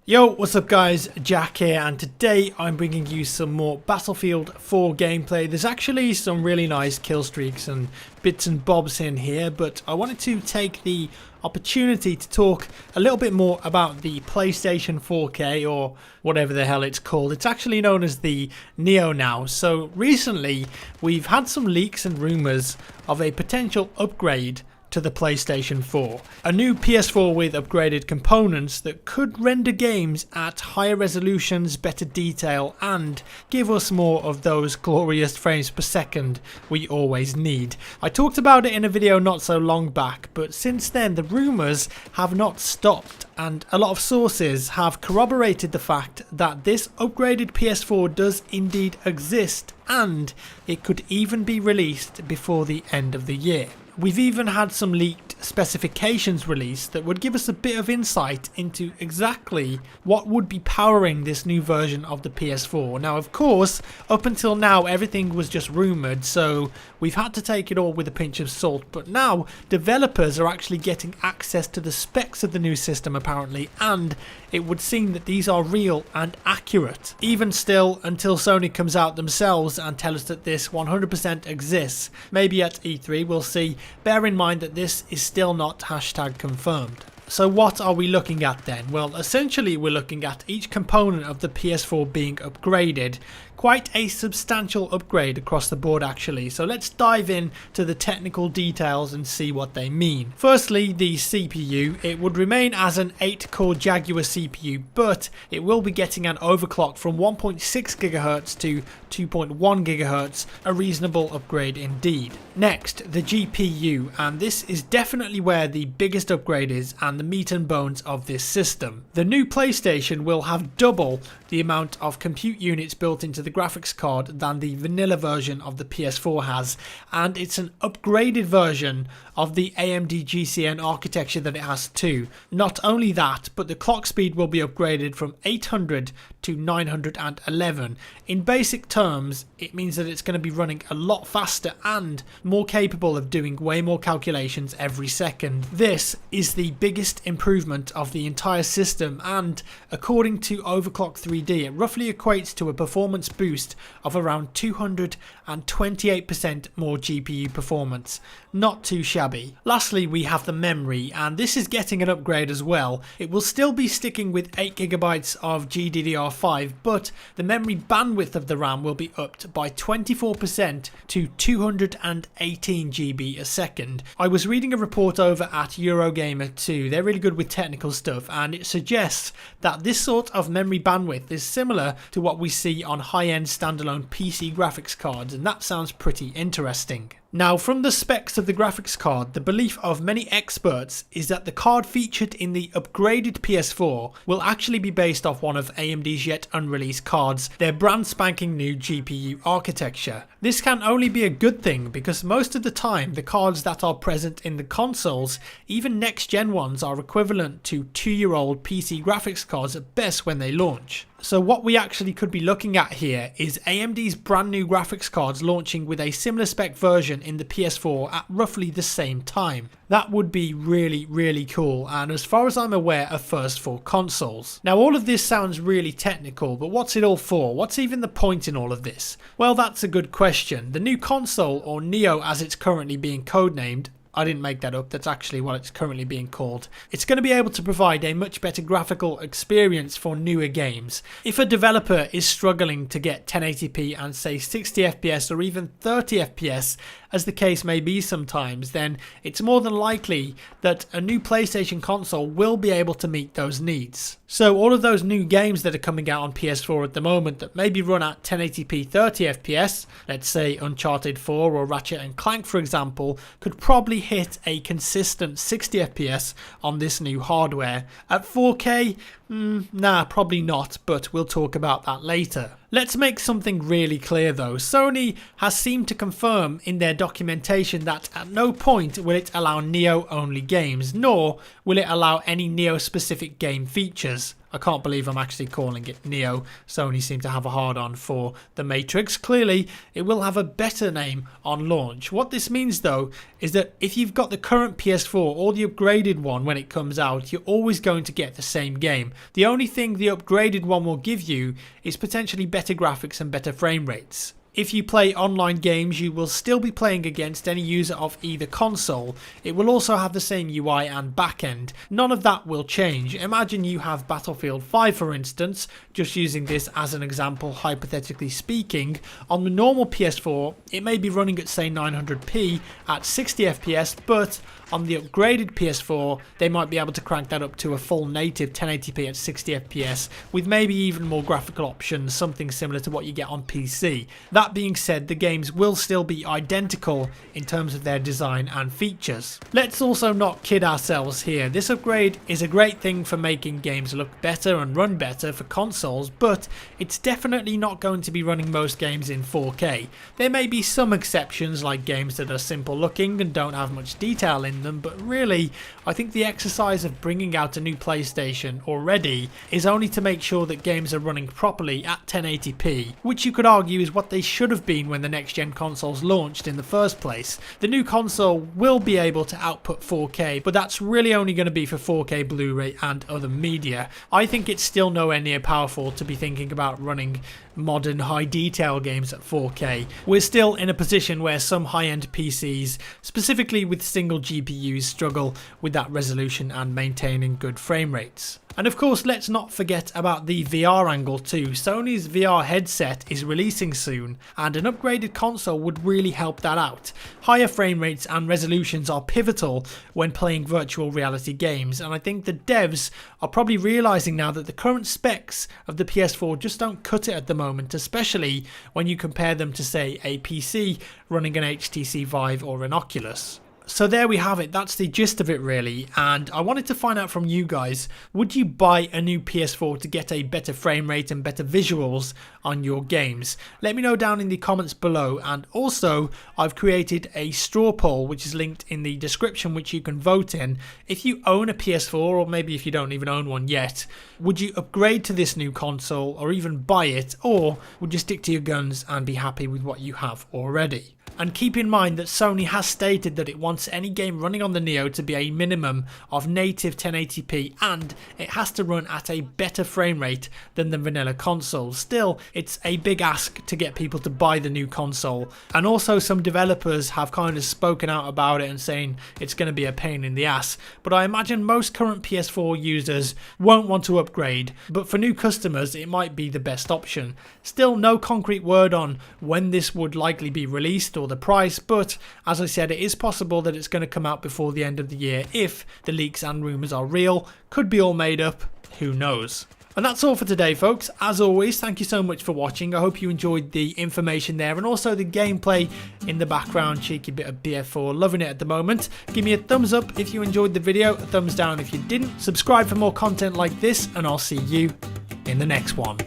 Yo, what's up guys, Jack here, and today I'm bringing you some more Battlefield 4 gameplay. There's actually some really nice kill streaks and bits and bobs in here, but I wanted to take the opportunity to talk a little bit more about the PlayStation 4K, or whatever the hell it's called. It's actually known as the Neo now. So recently we've had some leaks and rumours of a potential upgrade to the PlayStation 4. A new PS4 with upgraded components that could render games at higher resolutions, better detail, and give us more of those glorious frames per second we always need. I talked about it in a video not so long back, but since then the rumours have not stopped, and a lot of sources have corroborated the fact that this upgraded PS4 does indeed exist, and it could even be released before the end of the year. We've even had some leaked specifications released that would give us a bit of insight into exactly what would be powering this new version of the PS4. Now, of course, up until now everything was just rumoured, so we've had to take it all with a pinch of salt, but now developers are actually getting access to the specs of the new system apparently, and it would seem that these are real and accurate. Even still, until Sony comes out themselves and tell us that this 100% exists, maybe at E3 we'll see. Bear in mind that this is still not hashtag confirmed. So what are we looking at then? Well, essentially we're looking at each component of the PS4 being upgraded. Quite a substantial upgrade across the board actually, so let's dive in to the technical details and see what they mean. Firstly, the CPU. It would remain as an 8-core Jaguar CPU, but it will be getting an overclock from 1.6 GHz to 2.1 GHz, a reasonable upgrade indeed. Next, the GPU, and this is definitely where the biggest upgrade is and the meat and bones of this system. The new PlayStation will have double the amount of compute units built into the graphics card than the vanilla version of the PS4 has, and it's an upgraded version of the AMD GCN architecture that it has too. Not only that, but the clock speed will be upgraded from 800 to 911. In basic terms, it means that it's going to be running a lot faster and more capable of doing way more calculations every second. This is the biggest improvement of the entire system, and according to Overclock 3D, it roughly equates to a performance boost of around 228% more GPU performance. Not too shabby. Lastly, we have the memory, and this is getting an upgrade as well. It will still be sticking with 8GB of GDDR5, but the memory bandwidth of the RAM will be upped by 24% to 218 GB a second. I was reading a report over at Eurogamer 2. They're really good with technical stuff, and it suggests that this sort of memory bandwidth is similar to what we see on high-end standalone PC graphics cards, and that sounds pretty interesting. Now, from the specs of the graphics card, the belief of many experts is that the card featured in the upgraded PS4 will actually be based off one of AMD's yet unreleased cards, their brand spanking new GPU architecture. This can only be a good thing because most of the time the cards that are present in the consoles, even next gen ones, are equivalent to 2-year-old PC graphics cards at best when they launch. So what we actually could be looking at here is AMD's brand new graphics cards launching with a similar spec version in the PS4 at roughly the same time. That would be really cool, and as far as I'm aware, a first for consoles. Now, all of this sounds really technical, but what's it all for? What's even the point in all of this? Well, that's a good question. The new console, or Neo as it's currently being codenamed, I didn't make that up, that's actually what it's currently being called. It's going to be able to provide a much better graphical experience for newer games. If a developer is struggling to get 1080p and say 60 FPS or even 30 FPS, as the case may be sometimes, then it's more than likely that a new PlayStation console will be able to meet those needs. So all of those new games that are coming out on PS4 at the moment that maybe run at 1080p 30 FPS, let's say Uncharted 4 or Ratchet & Clank for example, could probably hit a consistent 60 FPS on this new hardware. At 4K, nah, probably not, but we'll talk about that later. Let's make something really clear though. Sony has seemed to confirm in their documentation that at no point will it allow Neo only games, nor will it allow any Neo specific game features. I can't believe I'm actually calling it Neo. Sony seem to have a hard on for the Matrix. Clearly, it will have a better name on launch. What this means though is that if you've got the current PS4 or the upgraded one when it comes out, you're always going to get the same game. The only thing the upgraded one will give you is potentially better graphics and better frame rates. If you play online games, you will still be playing against any user of either console. It will also have the same UI and backend. None of that will change. Imagine you have Battlefield 5 for instance, just using this as an example hypothetically speaking. On the normal PS4, it may be running at say 900p at 60 FPS, but on the upgraded PS4, they might be able to crank that up to a full native 1080p at 60 FPS with maybe even more graphical options, something similar to what you get on PC. That being said, the games will still be identical in terms of their design and features. Let's also not kid ourselves here. This upgrade is a great thing for making games look better and run better for consoles, but it's definitely not going to be running most games in 4K. There may be some exceptions like games that are simple looking and don't have much detail in them, but really I think the exercise of bringing out a new PlayStation already is only to make sure that games are running properly at 1080p, which you could argue is what they should have been when the next gen consoles launched in the first place. The new console will be able to output 4K, but that's really only going to be for 4K Blu-ray and other media. I think it's still nowhere near powerful to be thinking about running modern high detail games at 4K. We're still in a position where some high-end PCs, specifically with single GPUs, struggle with that resolution and maintaining good frame rates. And of course, let's not forget about the VR angle too. Sony's VR headset is releasing soon, and an upgraded console would really help that out. Higher frame rates and resolutions are pivotal when playing virtual reality games, and I think the devs are probably realizing now that the current specs of the PS4 just don't cut it at the moment, especially when you compare them to say a PC running an HTC Vive or an Oculus. So there we have it, that's the gist of it really, and I wanted to find out from you guys, would you buy a new PS4 to get a better frame rate and better visuals on your games? Let me know down in the comments below, and also I've created a straw poll which is linked in the description which you can vote in. If you own a PS4, or maybe if you don't even own one yet, would you upgrade to this new console or even buy it, or would you stick to your guns and be happy with what you have already? And keep in mind that Sony has stated that it wants any game running on the Neo to be a minimum of native 1080p, and it has to run at a better frame rate than the vanilla console. Still, it's a big ask to get people to buy the new console, and also some developers have kind of spoken out about it and saying it's going to be a pain in the ass, but I imagine most current PS4 users won't want to upgrade, but for new customers it might be the best option. Still, no concrete word on when this would likely be released or the price, but as I said, it is possible that it's going to come out before the end of the year if the leaks and rumours are real. Could be all made up, who knows. And that's all for today folks. As always, thank you so much for watching. I hope you enjoyed the information there and also the gameplay in the background. Cheeky bit of BF4, loving it at the moment. Give me a thumbs up if you enjoyed the video, a thumbs down if you didn't. Subscribe for more content like this, and I'll see you in the next one.